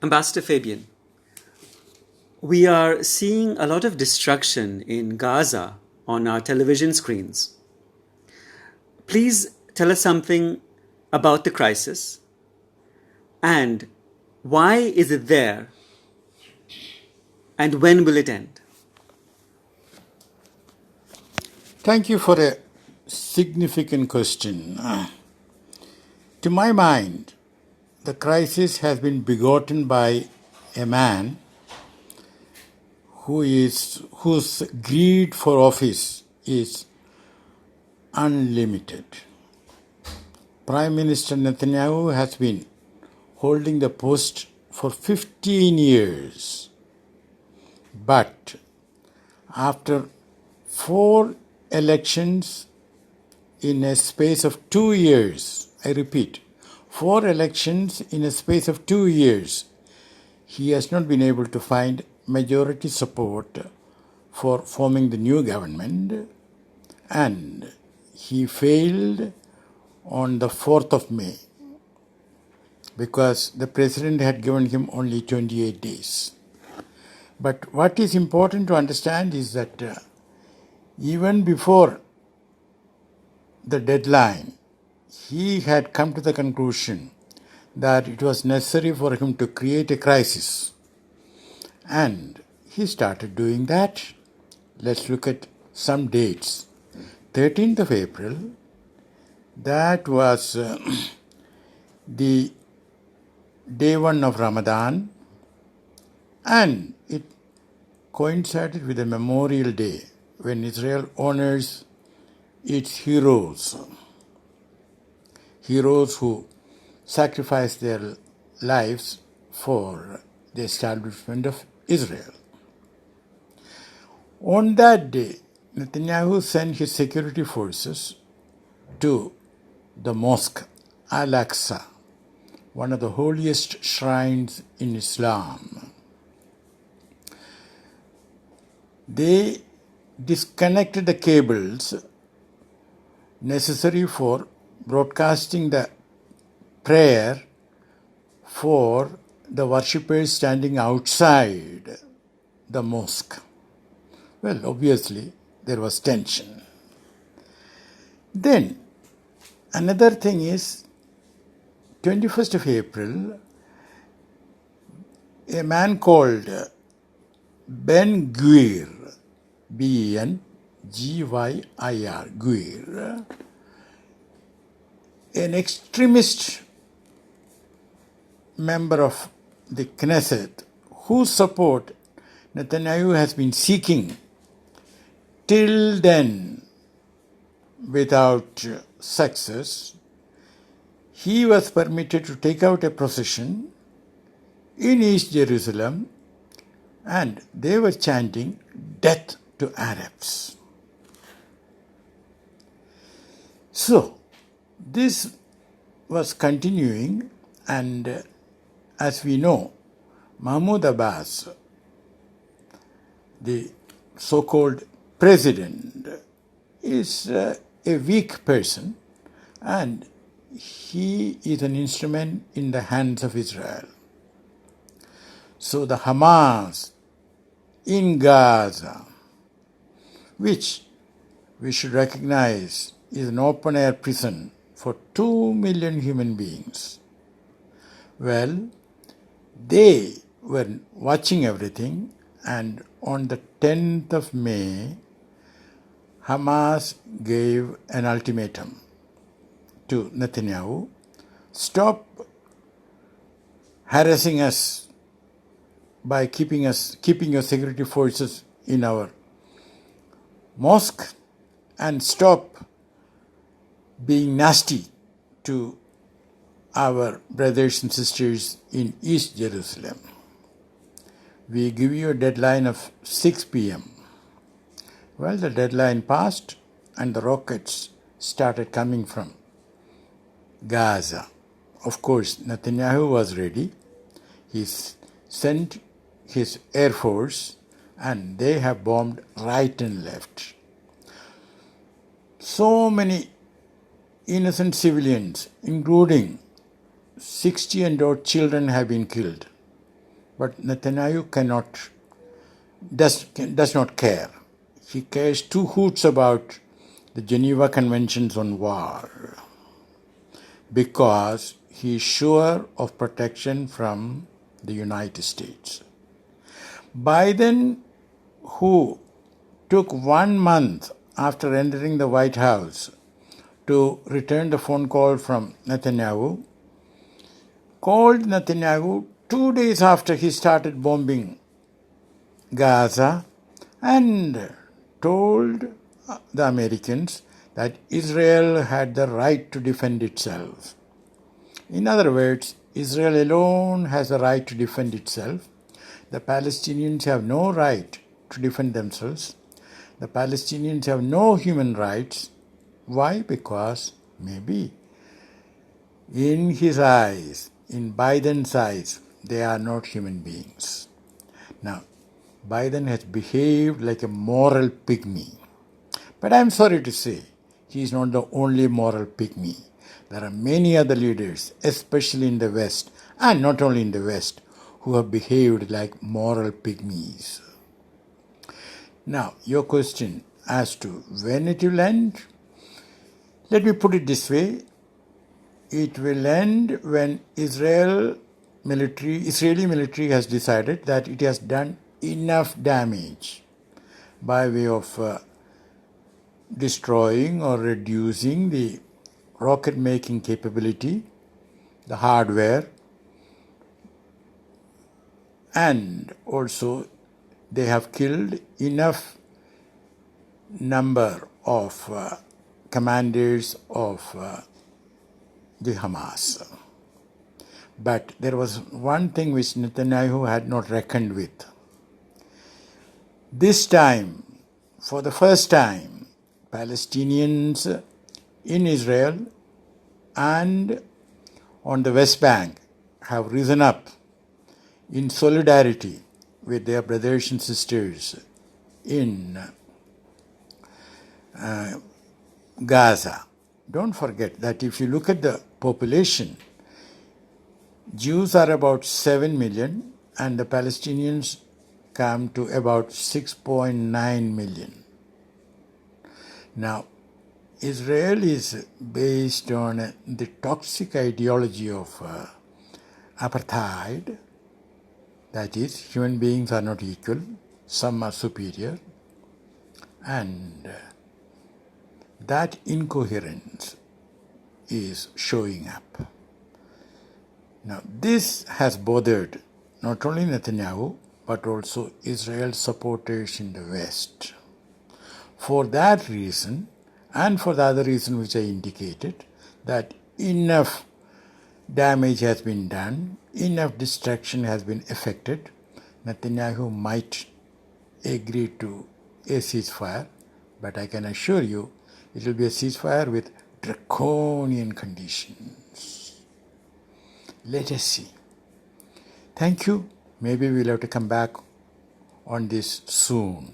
Ambassador Fabian, we are seeing a lot of destruction in Gaza on our television screens. Please tell us something about the crisis and why is it there and when will it end? Thank you for a significant question. To my mind, the crisis has been begotten by a man whose greed for office is unlimited. Prime Minister Netanyahu has been holding the post for 15 years. But after 4 elections in a space of 2 years, I repeat, 4 elections in a space of 2 years, he has not been able to find majority support for forming the new government, and he failed on the 4th of May because the president had given him only 28 days. But what is important to understand is that even before the deadline, he had come to the conclusion that it was necessary for him to create a crisis. And he started doing that. Let's look at some dates. 13th of April, that was the day one of Ramadan, and it coincided with a memorial day when Israel honors its heroes who sacrificed their lives for the establishment of Israel. On that day, Netanyahu sent his security forces to the mosque Al-Aqsa, one of the holiest shrines in Islam. They disconnected the cables necessary for broadcasting the prayer for the worshippers standing outside the mosque. Well, obviously, there was tension. Then, another thing is, 21st of April, a man called Ben-Gvir, B-E-N-G-Y-I-R, Gvir, an extremist member of the Knesset, whose support Netanyahu has been seeking till then without success, he was permitted to take out a procession in East Jerusalem, and they were chanting "Death to Arabs." So, this was continuing, and as we know, Mahmoud Abbas, the so-called president, is a weak person, and he is an instrument in the hands of Israel. So the Hamas in Gaza, which we should recognize is an open-air prison for 2 million human beings, well, they were watching everything, and on the 10th of May, Hamas gave an ultimatum to Netanyahu: stop harassing us by keeping your security forces in our mosque, and stop being nasty to our brothers and sisters in East Jerusalem. We give you a deadline of 6 p.m. Well, the deadline passed and the rockets started coming from Gaza. Of course, Netanyahu was ready. He sent his air force and they have bombed right and left. So many innocent civilians, including 60 and odd children, have been killed. But Netanyahu does not care. He cares two hoots about the Geneva Conventions on War because he is sure of protection from the United States. Biden, who took 1 month after entering the White House to return the phone call from Netanyahu, called Netanyahu 2 days after he started bombing Gaza and told the Americans that Israel had the right to defend itself. In other words, Israel alone has the right to defend itself. The Palestinians have no right to defend themselves. The Palestinians have no human rights. Why? Because maybe in his eyes, in Biden's eyes, they are not human beings. Now, Biden has behaved like a moral pygmy. But I'm sorry to say, he is not the only moral pygmy. There are many other leaders, especially in the West, and not only in the West, who have behaved like moral pygmies. Now, your question as to when it will end, let me put it this way. It will end when Israeli military has decided that it has done enough damage by way of destroying or reducing the rocket making capability, the hardware, and also they have killed enough number of commanders of the Hamas. But there was one thing which Netanyahu had not reckoned with. This time, for the first time, Palestinians in Israel and on the West Bank have risen up in solidarity with their brothers and sisters in Gaza. Don't forget that if you look at the population, Jews are about 7 million and the Palestinians come to about 6.9 million. Now, Israel is based on the toxic ideology of apartheid, that is, human beings are not equal, some are superior, and that incoherence is showing up. Now, this has bothered not only Netanyahu, but also Israel supporters in the West. For that reason, and for the other reason which I indicated, that enough damage has been done, enough destruction has been effected, Netanyahu might agree to a ceasefire, but I can assure you it will be a ceasefire with draconian conditions. Let us see. Thank you. Maybe we'll have to come back on this soon.